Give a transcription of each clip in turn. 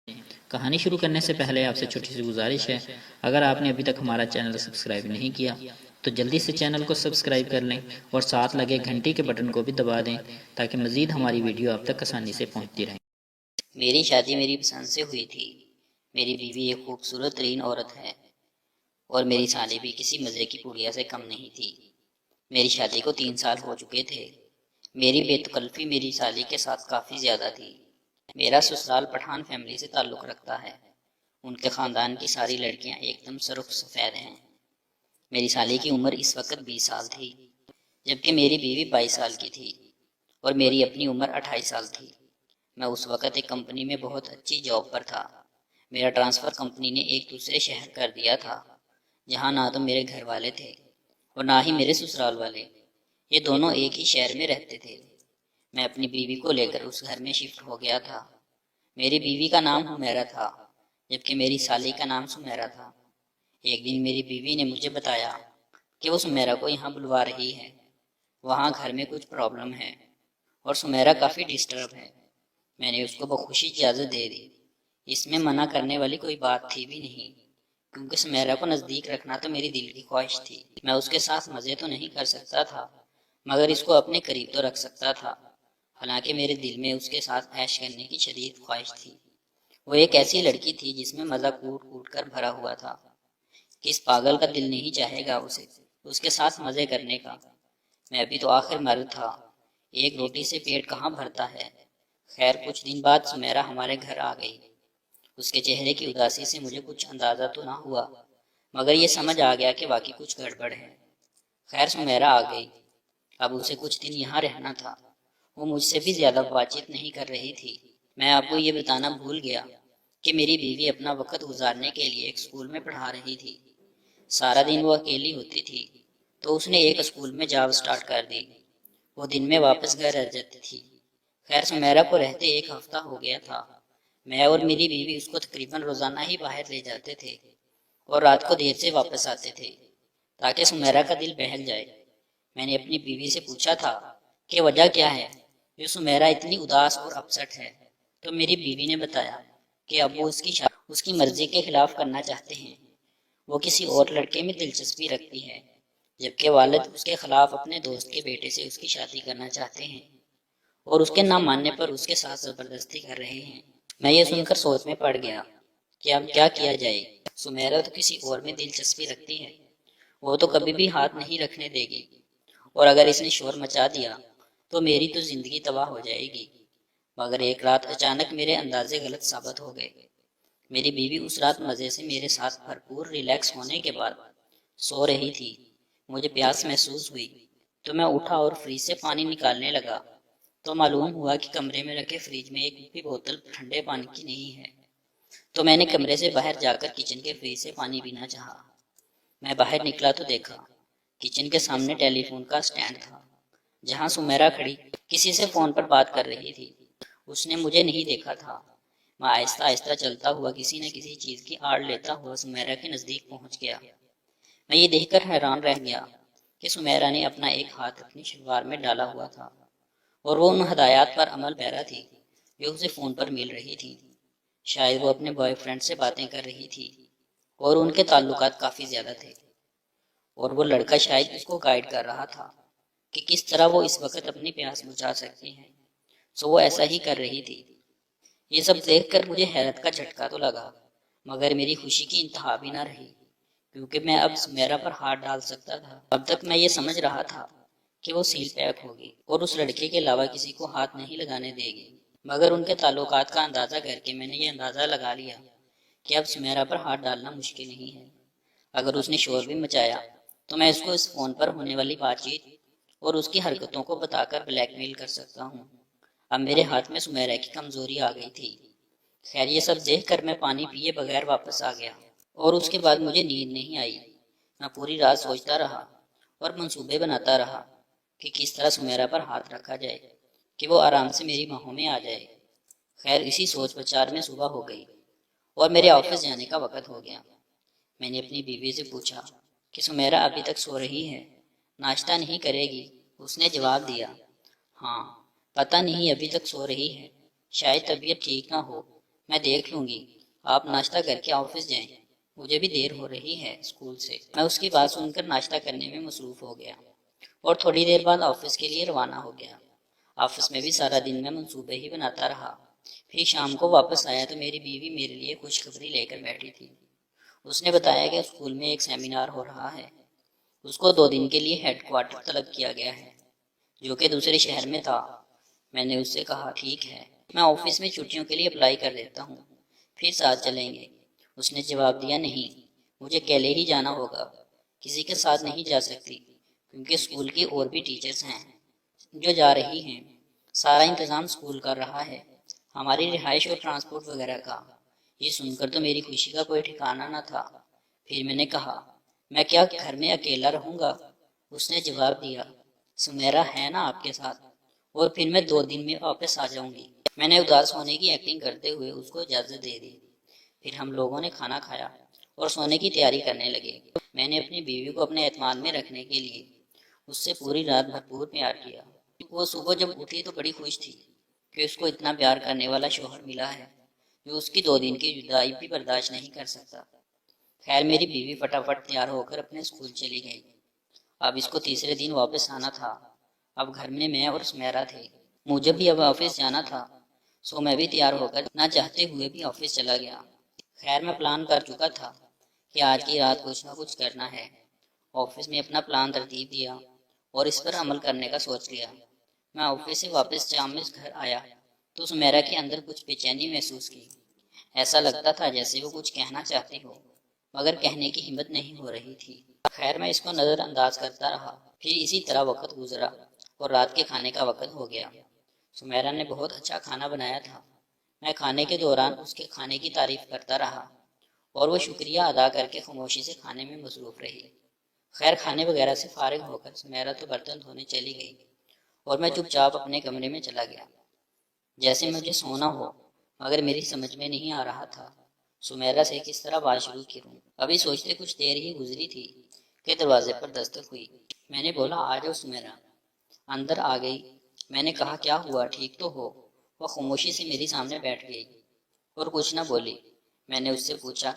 کہانی شروع کرنے سے پہلے آپ سے چھوٹی سی گزارش ہے، اگر آپ نے ابھی تک ہمارا چینل سبسکرائب نہیں کیا تو جلدی سے چینل کو سبسکرائب کر لیں اور ساتھ لگے گھنٹی کے بٹن کو بھی دبا دیں تاکہ مزید ہماری ویڈیو آپ تک آسانی سے پہنچتی رہیں۔ میری شادی میری پسند سے ہوئی تھی۔ میری بیوی ایک خوبصورت ترین عورت ہے اور میری سالی بھی کسی مزے کی پڑیا سے کم نہیں تھی۔ میری شادی کو 3 سال ہو چکے تھے۔ میری بے تکلفی میری سالی کے ساتھ کافی زیادہ تھی۔ میرا سسرال پٹھان فیملی سے تعلق رکھتا ہے۔ ان کے خاندان کی ساری لڑکیاں ایک دم سرخ سفید ہیں۔ میری سالی کی عمر اس وقت 20 سال تھی، جبکہ میری بیوی 22 سال کی تھی اور میری اپنی عمر 28 سال تھی۔ میں اس وقت ایک کمپنی میں بہت اچھی جاب پر تھا۔ میرا ٹرانسفر کمپنی نے ایک دوسرے شہر کر دیا تھا، جہاں نہ تو میرے گھر والے تھے اور نہ ہی میرے سسرال والے۔ یہ دونوں ایک ہی شہر میں رہتے تھے۔ میں اپنی بیوی کو لے کر اس گھر میں شفٹ ہو گیا تھا۔ میری بیوی کا نام حمیرہ تھا، جبکہ میری سالی کا نام سمیرہ تھا۔ ایک دن میری بیوی نے مجھے بتایا کہ وہ سمیرہ کو یہاں بلوا رہی ہے، وہاں گھر میں کچھ پرابلم ہے اور سمیرہ کافی ڈسٹرب ہے۔ میں نے اس کو بخوشی اجازت دے دی۔ اس میں منع کرنے والی کوئی بات تھی بھی نہیں، کیونکہ سمیرہ کو نزدیک رکھنا تو میری دل کی خواہش تھی۔ میں اس کے ساتھ مزے تو نہیں کر سکتا تھا، مگر اس کو اپنے قریب تو رکھ سکتا تھا، حالانکہ میرے دل میں اس کے ساتھ عیش کرنے کی شدید خواہش تھی۔ وہ ایک ایسی لڑکی تھی جس میں مزہ کوٹ کوٹ کر بھرا ہوا تھا۔ کس پاگل کا دل نہیں چاہے گا اسے اس کے ساتھ مزے کرنے کا۔ میں ابھی تو آخر مرد تھا، ایک روٹی سے پیٹ کہاں بھرتا ہے۔ خیر کچھ دن بعد سمیرہ ہمارے گھر آ گئی۔ اس کے چہرے کی اداسی سے مجھے کچھ اندازہ تو نہ ہوا، مگر یہ سمجھ آ گیا کہ واقعی کچھ گڑبڑ ہے۔ خیر سمیرہ آ گئی، اب اسے کچھ دن یہاں رہنا تھا۔ وہ مجھ سے بھی زیادہ بات چیت نہیں کر رہی تھی۔ میں آپ کو یہ بتانا بھول گیا کہ میری بیوی اپنا وقت گزارنے کے لیے ایک اسکول میں پڑھا رہی تھی۔ سارا دن وہ اکیلی ہوتی تھی تو اس نے ایک اسکول میں جاب سٹارٹ کر دی۔ وہ دن میں واپس گھر آ جاتی تھی۔ خیر سمیرہ کو رہتے 1 ہفتہ ہو گیا تھا۔ میں اور میری بیوی اس کو تقریباً روزانہ ہی باہر لے جاتے تھے اور رات کو دیر سے واپس آتے تھے تاکہ سمیرہ کا دل بہل جائے۔ میں نے اپنی بیوی سے پوچھا تھا کہ وجہ کیا ہے جو سمیرہ اتنی اداس اور اپسٹ ہے، تو میری بیوی نے بتایا کہ اب وہ اس کی مرضی کے خلاف کرنا چاہتے ہیں۔ وہ کسی اور لڑکے میں دلچسپی رکھتی ہے، جبکہ والد اس کے خلاف اپنے دوست کے بیٹے سے اس کی شادی کرنا چاہتے ہیں اور اس کے نہ ماننے پر اس کے ساتھ زبردستی کر رہے ہیں۔ میں یہ سن کر سوچ میں پڑ گیا کہ اب کیا کیا جائے۔ سمیرہ تو کسی اور میں دلچسپی رکھتی ہے، وہ تو کبھی بھی ہاتھ نہیں رکھنے دے گی، اور اگر اس نے شور مچا دیا تو میری تو زندگی تباہ ہو جائے گی۔ مگر ایک رات اچانک میرے اندازے غلط ثابت ہو گئے۔ میری بیوی اس رات مزے سے میرے ساتھ بھرپور ریلیکس ہونے کے بعد سو رہی تھی۔ مجھے پیاس محسوس ہوئی تو میں اٹھا اور فریج سے پانی نکالنے لگا تو معلوم ہوا کہ کمرے میں رکھے فریج میں ایک بھی بوتل ٹھنڈے پانی کی نہیں ہے۔ تو میں نے کمرے سے باہر جا کر کچن کے فریج سے پانی پینا چاہا۔ میں باہر نکلا تو دیکھا کچن کے سامنے ٹیلی فون کا سٹینڈ تھا، جہاں سمیرہ کھڑی کسی سے فون پر بات کر رہی تھی۔ اس نے مجھے نہیں دیکھا تھا۔ میں آہستہ آہستہ چلتا ہوا کسی نہ کسی چیز کی آڑ لیتا ہوا سمیرہ کے نزدیک پہنچ گیا۔ میں یہ دیکھ کر حیران رہ گیا کہ سمیرہ نے اپنا ایک ہاتھ اپنی شلوار میں ڈالا ہوا تھا اور وہ ان ہدایات پر عمل پیرا تھی جو اسے فون پر مل رہی تھی۔ شاید وہ اپنے بوائے فرینڈ سے باتیں کر رہی تھی اور ان کے تعلقات کافی زیادہ تھے، اور وہ لڑکا شاید اس کو گائیڈ کر رہا تھا کہ کس طرح وہ اس وقت اپنی پیاس بجھا سکتی ہیں۔ سو وہ ایسا ہی کر رہی تھی۔ یہ سب دیکھ کر مجھے حیرت کا جھٹکا تو لگا، مگر میری خوشی کی انتہا بھی نہ رہی، کیونکہ میں اب سمیرہ پر ہاتھ ڈال سکتا تھا۔ اب تک میں یہ سمجھ رہا تھا کہ وہ سیل پیک ہوگی اور اس لڑکے کے علاوہ کسی کو ہاتھ نہیں لگانے دے گی، مگر ان کے تعلقات کا اندازہ کر کے میں نے یہ اندازہ لگا لیا کہ اب سمیرہ پر ہاتھ ڈالنا مشکل نہیں ہے۔ اگر اس نے شور بھی مچایا تو میں اس کو اس فون پر ہونے والی بات چیت اور اس کی حرکتوں کو بتا کر بلیک میل کر سکتا ہوں۔ اب میرے ہاتھ میں سمیرہ کی کمزوری آ گئی تھی۔ خیر یہ سب دیکھ کر میں پانی پیے بغیر واپس آ گیا اور اس کے بعد مجھے نیند نہیں آئی۔ میں پوری رات سوچتا رہا اور منصوبے بناتا رہا کہ کس طرح سمیرہ پر ہاتھ رکھا جائے کہ وہ آرام سے میری باہوں میں آ جائے۔ خیر اسی سوچ بچار میں صبح ہو گئی اور میرے آفس جانے کا وقت ہو گیا۔ میں نے اپنی بیوی سے پوچھا کہ سمیرہ ابھی تک سو رہی ہے، ناشتہ نہیں کرے گی؟ اس نے جواب دیا، ہاں پتہ نہیں ابھی تک سو رہی ہے، شاید طبیعت ٹھیک نہ ہو میں دیکھ لوں گی، آپ ناشتہ کر کے آفس جائیں، مجھے بھی دیر ہو رہی ہے اسکول سے۔ میں اس کی بات سن کر ناشتہ کرنے میں مصروف ہو گیا اور تھوڑی دیر بعد آفس کے لیے روانہ ہو گیا۔ آفس میں بھی سارا دن میں منصوبے ہی بناتا رہا۔ پھر شام کو واپس آیا تو میری بیوی میرے لیے خوشخبری لے کر بیٹھی تھی۔ اس نے بتایا کہ اسکول میں ایک سیمینار ہو رہا ہے، اس کو 2 دن کے لیے ہیڈ کوارٹر طلب کیا گیا ہے، جو کہ دوسرے شہر میں تھا۔ میں نے اس سے کہا ٹھیک ہے، میں آفس میں چھٹیوں کے لیے اپلائی کر دیتا ہوں، پھر ساتھ چلیں گے۔ اس نے جواب دیا نہیں، مجھے اکیلے ہی جانا ہوگا، کسی کے ساتھ نہیں جا سکتی، کیونکہ اسکول کی اور بھی ٹیچرز ہیں جو جا رہی ہیں۔ سارا انتظام اسکول کر رہا ہے، ہماری رہائش اور ٹرانسپورٹ وغیرہ کا۔ یہ سن کر تو میری خوشی کا کوئی ٹھکانہ نہ تھا۔ پھر میں نے کہا میں کیا گھر میں اکیلا رہوں گا؟ اس نے جواب دیا سمیرا ہے نا آپ کے ساتھ، اور پھر میں 2 دن میں واپس آ جاؤں گی۔ میں نے اداس ہونے کی ایکٹنگ کرتے ہوئے اس کو اجازت دے دی۔ پھر ہم لوگوں نے کھانا کھایا اور سونے کی تیاری کرنے لگے۔ میں نے اپنی بیوی کو اپنے اعتماد میں رکھنے کے لیے اس سے پوری رات بھرپور پیار کیا۔ وہ صبح جب اٹھی تو بڑی خوش تھی کہ اس کو اتنا پیار کرنے والا شوہر ملا ہے جو اس کی 2 دن کی جدائی بھی برداشت نہیں کر سکتا۔ خیر میری بیوی فٹافٹ تیار ہو کر اپنے اسکول چلی گئی۔ اب اس کو تیسرے دن واپس آنا تھا۔ اب گھر میں اور سمیرا تھے، مجھے بھی اب آفس جانا تھا، سو میں بھی تیار ہو کر نہ چاہتے ہوئے بھی آفس چلا گیا۔ خیر میں پلان کر چکا تھا کہ آج کی رات کچھ نہ کچھ کرنا ہے۔ آفس میں اپنا پلان ترتیب دیا اور اس پر عمل کرنے کا سوچ لیا۔ میں آفس سے واپس شام میں گھر آیا تو سمیرا کے اندر کچھ بے چینی محسوس کی۔ ایسا لگتا تھا جیسے وہ کچھ کہنا چاہتی ہو مگر کہنے کی ہمت نہیں ہو رہی تھی۔ خیر میں اس کو نظر انداز کرتا رہا۔ پھر اسی طرح وقت گزرا اور رات کے کھانے کا وقت ہو گیا۔ سمیرا نے بہت اچھا کھانا بنایا تھا۔ میں کھانے کے دوران اس کے کھانے کی تعریف کرتا رہا اور وہ شکریہ ادا کر کے خاموشی سے کھانے میں مصروف رہی۔ خیر کھانے وغیرہ سے فارغ ہو کر سمیرا تو برتن دھونے چلی گئی اور میں چپ چاپ اپنے کمرے میں چلا گیا، جیسے مجھے سونا ہو، مگر میری سمجھ میں نہیں آ رہا تھا سمیرا سے کس طرح بات شروع کروں۔ ابھی سوچتے کچھ دیر ہی گزری تھی کہ دروازے پر دستک ہوئی۔ میں نے بولا آ جاؤ سمیرا۔ اندر آ گئی۔ میں نے کہا کیا ہوا، ٹھیک تو ہو؟ وہ خاموشی سے میری سامنے بیٹھ گئی اور کچھ نہ بولی۔ میں نے اس سے پوچھا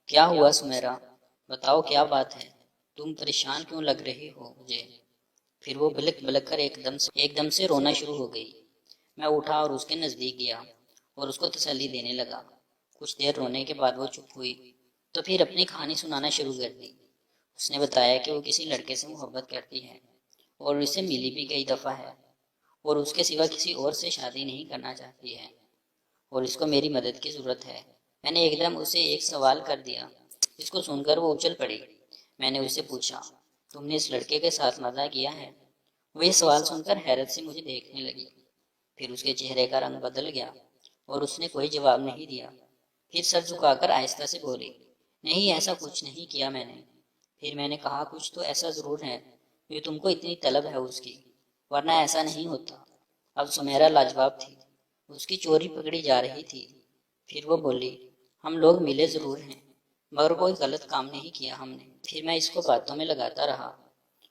کیا ہوا سمیرا، بتاؤ کیا بات ہے، تم پریشان کیوں لگ رہی ہو مجھے؟ پھر وہ بلک بلک کر ایک دم سے رونا شروع ہو گئی۔ میں اٹھا اور اس کے نزدیک گیا اور اس کو تسلی دینے لگا۔ کچھ دیر رونے کے بعد وہ چپ ہوئی تو پھر اپنی کہانی سنانا شروع کر دی۔ اس نے بتایا کہ وہ کسی لڑکے سے محبت کرتی ہے اور اسے ملی بھی کئی دفعہ ہے اور اس کے سوا کسی اور سے شادی نہیں کرنا چاہتی ہے اور اس کو میری مدد کی ضرورت ہے۔ میں نے ایک دم اسے ایک سوال کر دیا جس کو سن کر وہ اچھل پڑی۔ میں نے اسے پوچھا تم نے اس لڑکے کے ساتھ مزہ کیا ہے؟ وہ یہ سوال سن کر حیرت سے مجھے دیکھنے لگی۔ پھر اس کے چہرے کا رنگ بدل گیا اور اس نے کوئی جواب نہیں دیا۔ پھر سر جھکا کر آہستہ سے بولی نہیں ایسا کچھ نہیں کیا میں نے۔ پھر میں نے کہا کچھ تو ایسا ضرور ہے جو تم کو اتنی طلب ہے اس کی، ورنہ ایسا نہیں ہوتا۔ اب سمیرا لاجواب تھی، اس کی چوری پکڑی جا رہی تھی۔ پھر وہ بولی ہم لوگ ملے ضرور ہیں مگر کوئی غلط کام نہیں کیا ہم نے۔ پھر میں اس کو باتوں میں لگاتا رہا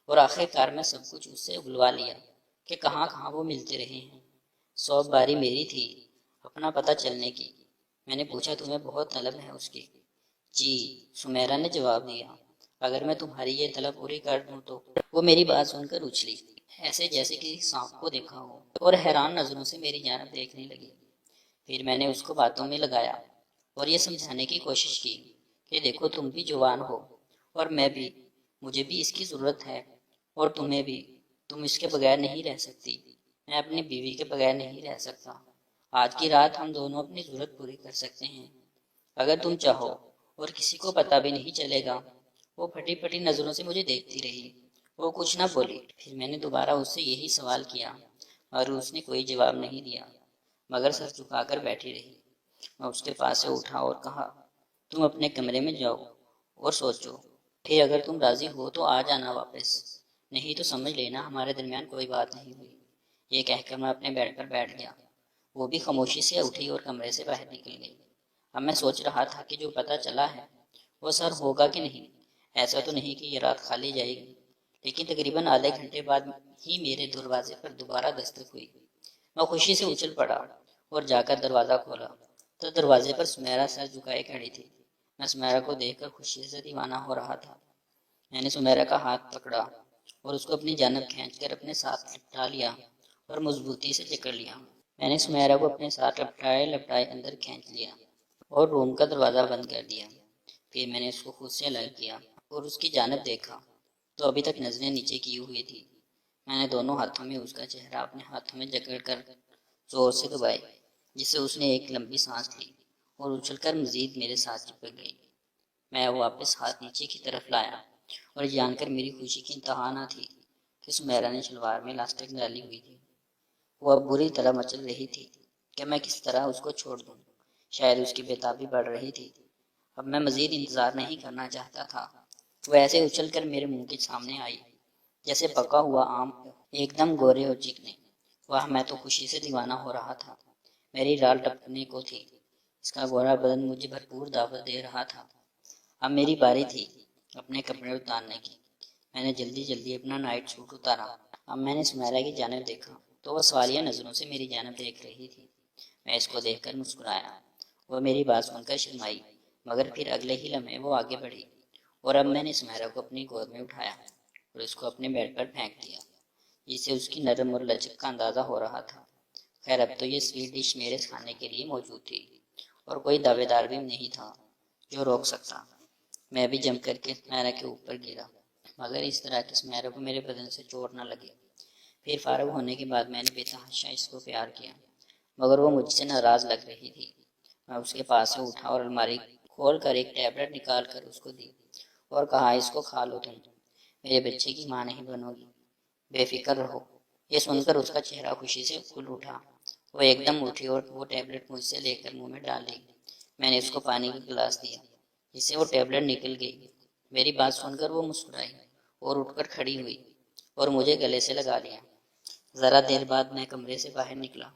اور آخر کار میں سب کچھ اس سے اگلوا لیا کہ کہاں کہاں وہ ملتے رہے ہیں۔ سو باری میری تھی اپنا پتہ چلنے کی۔ میں نے پوچھا تمہیں بہت طلب ہے اس کی؟ جی، سمیرا نے جواب دیا۔ اگر میں تمہاری یہ طلب پوری کر دوں تو؟ وہ میری بات سن کر اچھلی، ایسے جیسے کسی سانپ کو دیکھا ہو، اور حیران نظروں سے میری جانب دیکھنے لگی۔ پھر میں نے اس کو باتوں میں لگایا اور یہ سمجھانے کی کوشش کی کہ دیکھو تم بھی جوان ہو اور میں بھی، مجھے بھی اس کی ضرورت ہے اور تمہیں بھی، تم اس کے بغیر نہیں رہ سکتی، میں اپنی بیوی کے بغیر نہیں رہ سکتا۔ آج کی رات ہم دونوں اپنی ضرورت پوری کر سکتے ہیں اگر تم چاہو، اور کسی کو پتہ بھی نہیں چلے گا۔ وہ پھٹی پھٹی نظروں سے مجھے دیکھتی رہی، وہ کچھ نہ بولی۔ پھر میں نے دوبارہ اس سے یہی سوال کیا اور اس نے کوئی جواب نہیں دیا مگر سر جھکا کر بیٹھی رہی۔ میں اس کے پاس سے اٹھا اور کہا تم اپنے کمرے میں جاؤ اور سوچو، پھر اگر تم راضی ہو تو آ جانا واپس، نہیں تو سمجھ لینا ہمارے درمیان کوئی بات نہیں ہوئی۔ یہ کہہ کر میں اپنے بیڈ پر بیٹھ گیا۔ وہ بھی خاموشی سے اٹھی اور کمرے سے باہر نکل گئی۔ اب میں سوچ رہا تھا کہ جو پتہ چلا ہے وہ سر ہوگا کہ نہیں۔ ایسا تو نہیں کہ یہ رات کھالی جائے گی، لیکن تقریباً آدھے گھنٹے بعد ہی میرے دروازے پر دوبارہ دستک ہوئی۔ میں خوشی سے اچھل پڑا اور جا کر دروازہ کھولا تو دروازے پر سمیرہ سر جھکائے کھڑی تھی۔ میں سمیرہ کو دیکھ کر خوشی سے دیوانہ ہو رہا تھا۔ میں نے سمیرہ کا ہاتھ پکڑا اور اس کو اپنی جانب کھینچ کر اپنے ساتھ لپٹا لیا اور مضبوطی سے جکڑ لیا۔ میں نے سمیرہ کو اپنے ساتھ لپٹائے اندر کھینچ لیا اور روم کا دروازہ بند کر دیا۔ پھر میں نے اس کو خود سے الگ کیا اور اس کی جانب دیکھا تو ابھی تک نظریں نیچے کی ہوئی تھی۔ میں نے دونوں ہاتھوں میں اس کا چہرہ اپنے ہاتھوں میں جکڑ کر زور سے دبائی، جس سے اس نے ایک لمبی سانس لی اور اچھل کر مزید میرے ساتھ چپک گئی۔ میں واپس ہاتھ نیچے کی طرف لایا اور جان کر میری خوشی کی انتہا نہ تھی کہ سمیرہ نے شلوار میں لاسٹک ڈالی ہوئی تھی۔ وہ اب بری طرح مچل رہی تھی کہ میں کس طرح اس کو چھوڑ دوں۔ شاید اس کی بےتابی بڑھ رہی تھی۔ اب میں مزید انتظار نہیں کرنا چاہتا تھا۔ وہ ایسے اچھل کر میرے منہ کے سامنے آئی جیسے پکا ہوا آم، ایک دم گورے اور چکنے۔ واہ، میں تو خوشی سے دیوانہ ہو رہا تھا۔ میری رال ٹپکنے کو تھی۔ اس کا گورا بدن مجھے بھرپور دعوت دے رہا تھا۔ اب میری باری تھی اپنے کپڑے اتارنے کی۔ میں نے جلدی اپنا نائٹ سوٹ اتارا۔ اب میں نے سمیرہ کی جانب دیکھا تو وہ سوالیہ نظروں سے میری جانب دیکھ رہی تھی۔ میں اس کو دیکھ کر مسکرایا۔ وہ میری بات سن کر شرمائی، مگر پھر اگلے ہی لمحے وہ آگے بڑھی اور اب میں نے سمیرہ کو اپنی گود میں اٹھایا اور اس کو اپنے بیڈ پر پھینک دیا، جس سے اس کی نرم اور لچک کا اندازہ ہو رہا تھا۔ خیر، اب تو یہ سویٹ ڈش میرے کھانے کے لیے موجود تھی اور کوئی دعوے دار بھی نہیں تھا جو روک سکتا۔ میں بھی جم کر کے سمیرہ کے اوپر گرا، مگر اس طرح کہ سمیرہ کو میرے بدن سے چوٹ نہ لگے۔ پھر فارغ ہونے کے بعد میں نے بے تحاشا اس کو پیار کیا، مگر وہ مجھ سے ناراض لگ رہی تھی۔ میں اس کے پاس سے اٹھا اور الماری کھول کر ایک ٹیبلٹ نکال کر اس کو دی اور کہا، اس کو کھا لو، تم میرے بچے کی ماں نہیں بنو گی، بے فکر رہو۔ یہ سن کر اس کا چہرہ خوشی سے کھل اٹھا۔ وہ ایک دم اٹھی اور وہ ٹیبلٹ مجھ سے لے کر منہ میں ڈال لی۔ میں نے اس کو پانی کا گلاس دیا، جس سے وہ ٹیبلٹ نکل گئی۔ میری بات سن کر وہ مسکرائی اور اٹھ کر کھڑی ہوئی اور مجھے گلے سے لگا لیا۔ ذرا دیر بعد میں کمرے سے باہر نکلا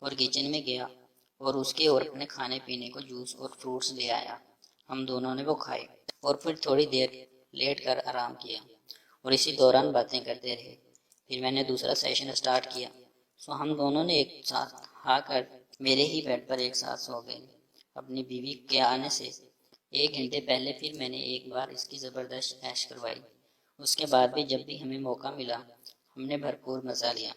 اور کچن میں گیا اور اس کے اور اپنے کھانے پینے کو جوس اور فروٹس لے آیا۔ ہم دونوں نے وہ کھائے اور پھر تھوڑی دیر لیٹ کر آرام کیا اور اسی دوران باتیں کرتے رہے۔ پھر میں نے دوسرا سیشن سٹارٹ کیا، سو ہم دونوں نے ایک ساتھ آ کر میرے ہی بیڈ پر ایک ساتھ سو گئے۔ اپنی بیوی کے آنے سے 1 گھنٹے پہلے پھر میں نے ایک بار اس کی زبردست عیش کروائی۔ اس کے بعد بھی جب بھی ہمیں موقع ملا ہم نے بھرپور مزہ لیا۔